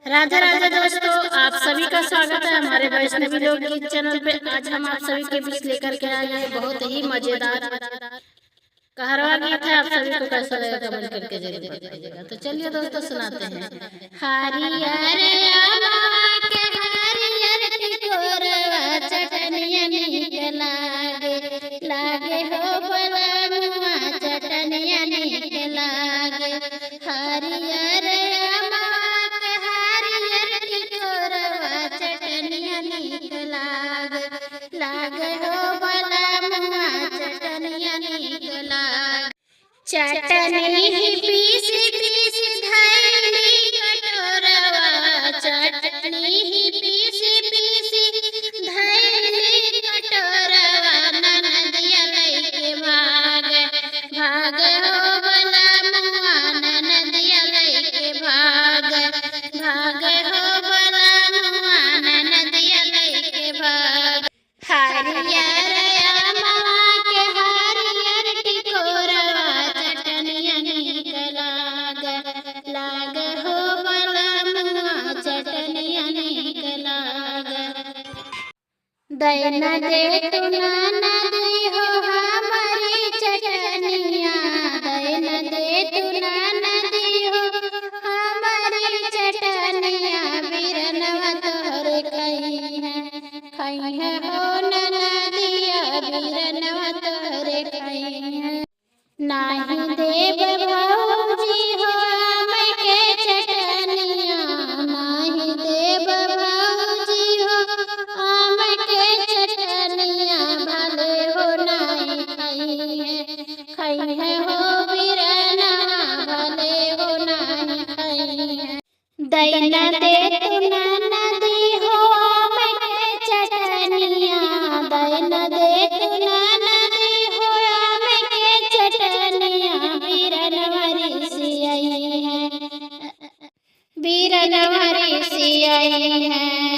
राधे राधे दोस्तों, आप सभी का स्वागत है हमारे वैष्णवी लोकगीत चैनल पे। आज हम आप सभी के बीच लेकर के आए हैं बहुत ही मजेदार कहरवा गीत है। आप सभी को कैसा लगा कमेंट करके जरूर बताइएगा। तो चलिए दोस्तों सुनाते हैं। हरियर के हरियर टिकोरवा चटनिया नीक लागे हो बलनुआ चटनिया नीक लागे। हरियर लागे हो बलनुआ चटनिया नीक लागे। चटनी पीस पीस धैली कटोरवा, चटनी पीस पीस धैली कटोरवा, ननदिया लैके भाग भाग हो बलनुआ, ननदिया लैके भाग भाग हो बलनुआ, ननदिया लैके भाग। हरियर अमवा के हरियर टिकोरवा चटनिया नीक लाग हो बलनुआ चटनिया नीक लाग। दैना दे तू ननदी हो हमारी चटनिया, दैना दे तू ननदी हो हमारी चटनिया, बीरनवा तोहरे खई है हो ननदिया, बीरनवा तोहरे खई है। नाही देव भौजी हो हमके चटनिया, नाही देव भौजी हो हमके चटनिया, भले हो नाही खई है हो बीरनवा, भले हो नाही खई है। दैना दे तू ननदी हो हमके चटनिया, दैना दे तू ननदी हो हमके चटनिया, बीरनवरी सियाई है, बीरनवरी सियाई है।